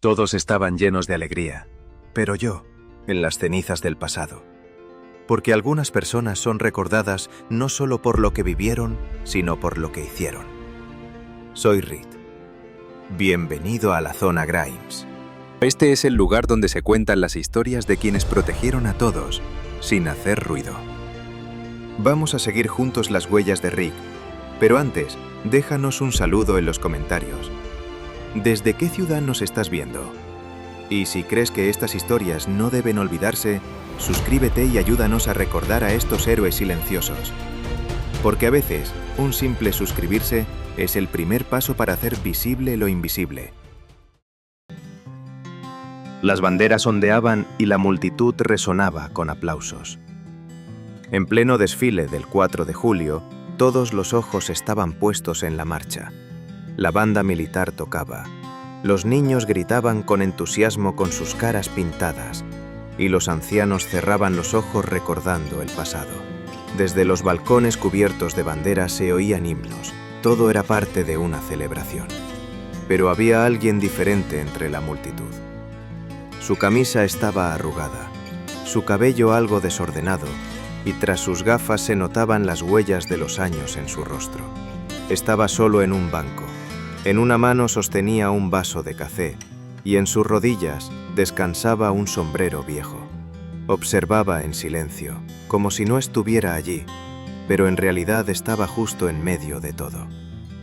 Todos estaban llenos de alegría, pero yo, en las cenizas del pasado. Porque algunas personas son recordadas no solo por lo que vivieron, sino por lo que hicieron. Soy Reed. Bienvenido a la zona Grimes. Este es el lugar donde se cuentan las historias de quienes protegieron a todos, sin hacer ruido. Vamos a seguir juntos las huellas de Rick, pero antes, déjanos un saludo en los comentarios. ¿Desde qué ciudad nos estás viendo? Y si crees que estas historias no deben olvidarse, suscríbete y ayúdanos a recordar a estos héroes silenciosos. Porque a veces, un simple suscribirse es el primer paso para hacer visible lo invisible. Las banderas ondeaban y la multitud resonaba con aplausos. En pleno desfile del 4 de julio, todos los ojos estaban puestos en la marcha. La banda militar tocaba. Los niños gritaban con entusiasmo con sus caras pintadas, y los ancianos cerraban los ojos recordando el pasado. Desde los balcones cubiertos de banderas se oían himnos. Todo era parte de una celebración. Pero había alguien diferente entre la multitud. Su camisa estaba arrugada, su cabello algo desordenado, y tras sus gafas se notaban las huellas de los años en su rostro. Estaba solo en un banco. En una mano sostenía un vaso de café, y en sus rodillas descansaba un sombrero viejo. Observaba en silencio, como si no estuviera allí, pero en realidad estaba justo en medio de todo.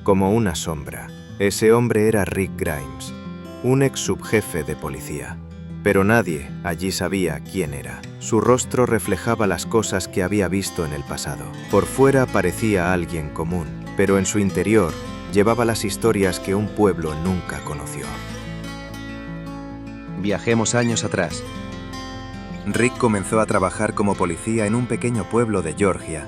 Como una sombra, ese hombre era Rick Grimes, un ex subjefe de policía. Pero nadie allí sabía quién era. Su rostro reflejaba las cosas que había visto en el pasado. Por fuera parecía alguien común, pero en su interior llevaba las historias que un pueblo nunca conoció. Viajemos años atrás. Rick comenzó a trabajar como policía en un pequeño pueblo de Georgia,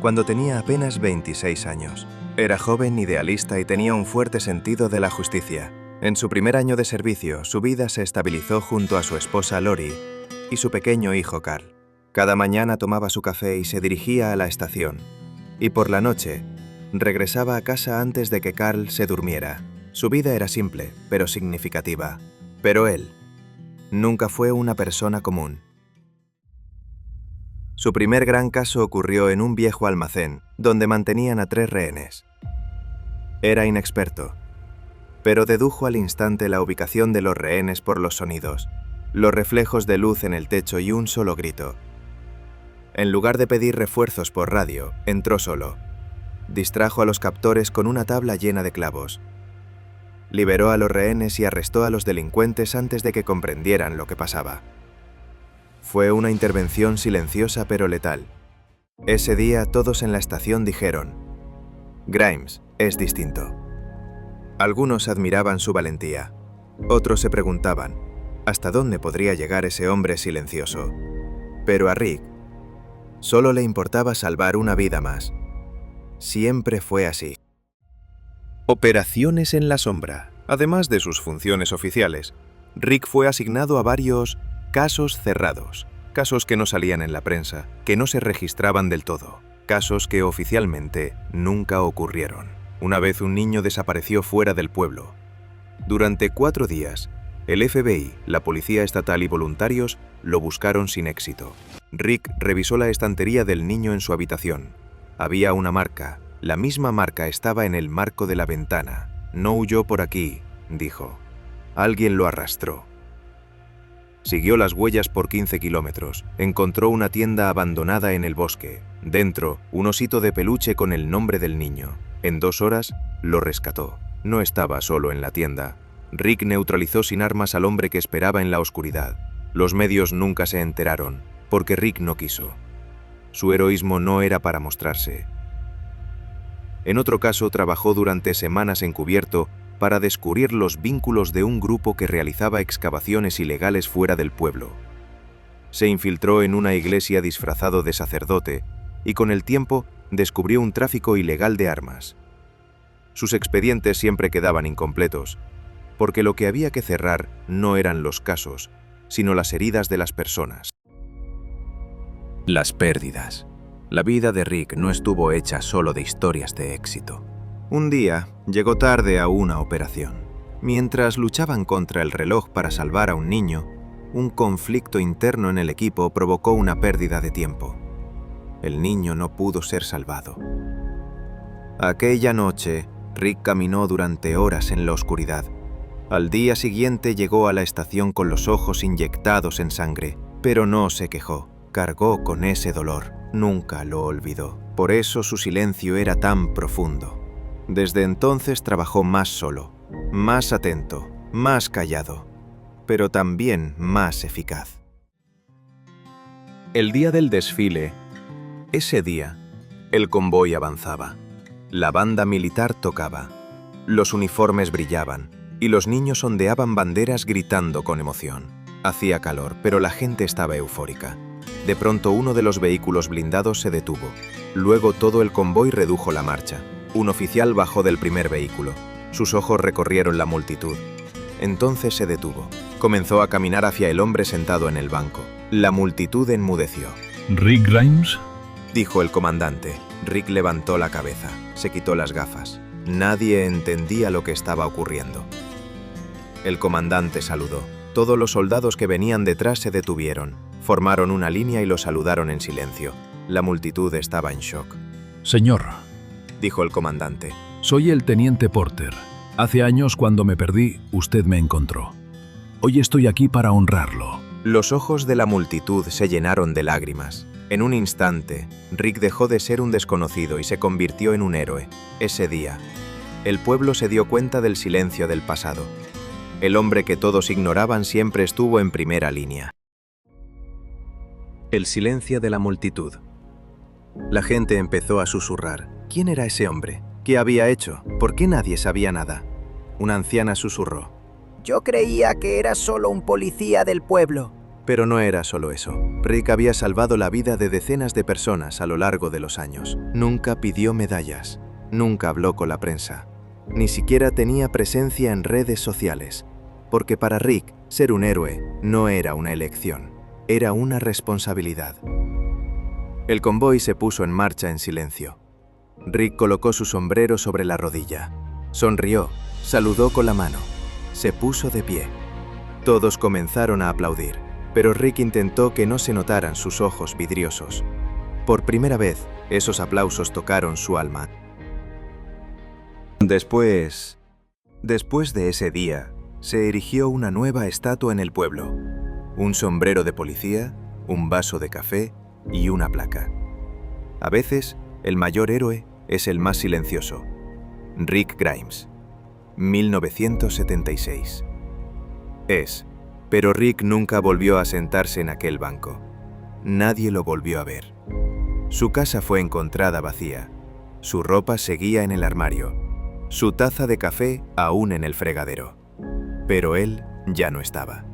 cuando tenía apenas 26 años. Era joven, idealista y tenía un fuerte sentido de la justicia. En su primer año de servicio, su vida se estabilizó junto a su esposa Lori y su pequeño hijo Carl. Cada mañana tomaba su café y se dirigía a la estación. Y por la noche, regresaba a casa antes de que Carl se durmiera. Su vida era simple, pero significativa. Pero él nunca fue una persona común. Su primer gran caso ocurrió en un viejo almacén, donde mantenían a 3 rehenes. Era inexperto, pero dedujo al instante la ubicación de los rehenes por los sonidos, los reflejos de luz en el techo y un solo grito. En lugar de pedir refuerzos por radio, entró solo. Distrajo a los captores con una tabla llena de clavos. Liberó a los rehenes y arrestó a los delincuentes antes de que comprendieran lo que pasaba. Fue una intervención silenciosa pero letal. Ese día todos en la estación dijeron: Grimes es distinto. Algunos admiraban su valentía. Otros se preguntaban, ¿hasta dónde podría llegar ese hombre silencioso? Pero a Rick solo le importaba salvar una vida más. Siempre fue así. Operaciones en la sombra. Además de sus funciones oficiales, Rick fue asignado a varios casos cerrados. Casos que no salían en la prensa, que no se registraban del todo. Casos que oficialmente nunca ocurrieron. Una vez un niño desapareció fuera del pueblo. Durante 4 días, el FBI, la Policía Estatal y voluntarios lo buscaron sin éxito. Rick revisó la estantería del niño en su habitación. Había una marca. La misma marca estaba en el marco de la ventana. No huyó por aquí, dijo. Alguien lo arrastró. Siguió las huellas por 15 kilómetros. Encontró una tienda abandonada en el bosque. Dentro, un osito de peluche con el nombre del niño. En 2 horas, lo rescató. No estaba solo en la tienda. Rick neutralizó sin armas al hombre que esperaba en la oscuridad. Los medios nunca se enteraron, porque Rick no quiso. Su heroísmo no era para mostrarse. En otro caso, trabajó durante semanas encubierto para descubrir los vínculos de un grupo que realizaba excavaciones ilegales fuera del pueblo. Se infiltró en una iglesia disfrazado de sacerdote y con el tiempo descubrió un tráfico ilegal de armas. Sus expedientes siempre quedaban incompletos, porque lo que había que cerrar no eran los casos, sino las heridas de las personas. Las pérdidas. La vida de Rick no estuvo hecha solo de historias de éxito. Un día, llegó tarde a una operación. Mientras luchaban contra el reloj para salvar a un niño, un conflicto interno en el equipo provocó una pérdida de tiempo. El niño no pudo ser salvado. Aquella noche, Rick caminó durante horas en la oscuridad. Al día siguiente llegó a la estación con los ojos inyectados en sangre, pero no se quejó. Cargó con ese dolor. Nunca lo olvidó. Por eso su silencio era tan profundo. Desde entonces trabajó más solo, más atento, más callado, pero también más eficaz. El día del desfile, ese día, el convoy avanzaba. La banda militar tocaba, los uniformes brillaban y los niños ondeaban banderas gritando con emoción. Hacía calor, pero la gente estaba eufórica. De pronto uno de los vehículos blindados se detuvo. Luego todo el convoy redujo la marcha. Un oficial bajó del primer vehículo. Sus ojos recorrieron la multitud. Entonces se detuvo. Comenzó a caminar hacia el hombre sentado en el banco. La multitud enmudeció. ¿Rick Grimes? Dijo el comandante. Rick levantó la cabeza. Se quitó las gafas. Nadie entendía lo que estaba ocurriendo. El comandante saludó. Todos los soldados que venían detrás se detuvieron. Formaron una línea y lo saludaron en silencio. La multitud estaba en shock. Señor, dijo el comandante. Soy el teniente Porter. Hace años, cuando me perdí, usted me encontró. Hoy estoy aquí para honrarlo. Los ojos de la multitud se llenaron de lágrimas. En un instante, Rick dejó de ser un desconocido y se convirtió en un héroe. Ese día, el pueblo se dio cuenta del silencio del pasado. El hombre que todos ignoraban siempre estuvo en primera línea. El silencio de la multitud. La gente empezó a susurrar. ¿Quién era ese hombre? ¿Qué había hecho? ¿Por qué nadie sabía nada? Una anciana susurró. Yo creía que era solo un policía del pueblo. Pero no era solo eso. Rick había salvado la vida de decenas de personas a lo largo de los años. Nunca pidió medallas. Nunca habló con la prensa. Ni siquiera tenía presencia en redes sociales. Porque para Rick, ser un héroe no era una elección. Era una responsabilidad. El convoy se puso en marcha en silencio. Rick colocó su sombrero sobre la rodilla. Sonrió, saludó con la mano. Se puso de pie. Todos comenzaron a aplaudir, pero Rick intentó que no se notaran sus ojos vidriosos. Por primera vez, esos aplausos tocaron su alma. Después de ese día, se erigió una nueva estatua en el pueblo. Un sombrero de policía, un vaso de café y una placa. A veces, el mayor héroe es el más silencioso. Rick Grimes, 1976. Pero Rick nunca volvió a sentarse en aquel banco. Nadie lo volvió a ver. Su casa fue encontrada vacía. Su ropa seguía en el armario. Su taza de café aún en el fregadero. Pero él ya no estaba.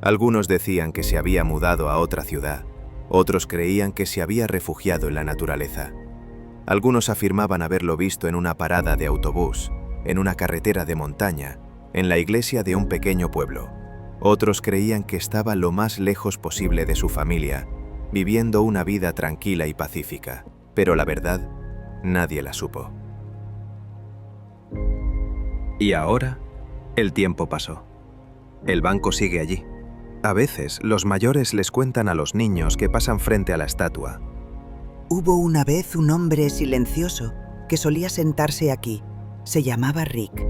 Algunos decían que se había mudado a otra ciudad. Otros creían que se había refugiado en la naturaleza. Algunos afirmaban haberlo visto en una parada de autobús, en una carretera de montaña, en la iglesia de un pequeño pueblo. Otros creían que estaba lo más lejos posible de su familia, viviendo una vida tranquila y pacífica. Pero la verdad, nadie la supo. Y ahora, el tiempo pasó. El banco sigue allí. A veces, los mayores les cuentan a los niños que pasan frente a la estatua. Hubo una vez un hombre silencioso que solía sentarse aquí. Se llamaba Rick.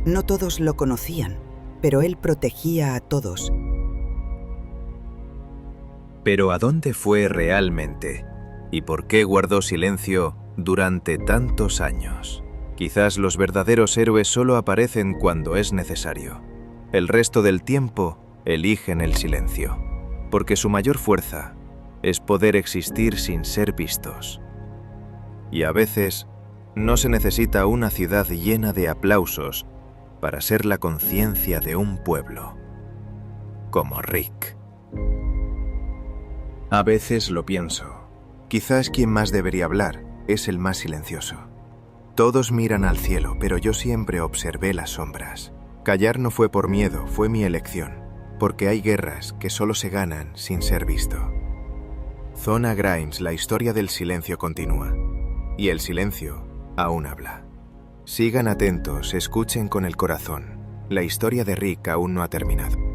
No todos lo conocían, pero él protegía a todos. Pero ¿a dónde fue realmente? ¿Y por qué guardó silencio durante tantos años? Quizás los verdaderos héroes solo aparecen cuando es necesario. El resto del tiempo eligen el silencio, porque su mayor fuerza es poder existir sin ser vistos. Y a veces no se necesita una ciudad llena de aplausos para ser la conciencia de un pueblo, como Rick. A veces lo pienso. Quizás quien más debería hablar es el más silencioso. Todos miran al cielo, pero yo siempre observé las sombras. Callar no fue por miedo, fue mi elección. Porque hay guerras que solo se ganan sin ser visto. Zona Grimes, la historia del silencio continúa. Y el silencio aún habla. Sigan atentos, escuchen con el corazón. La historia de Rick aún no ha terminado.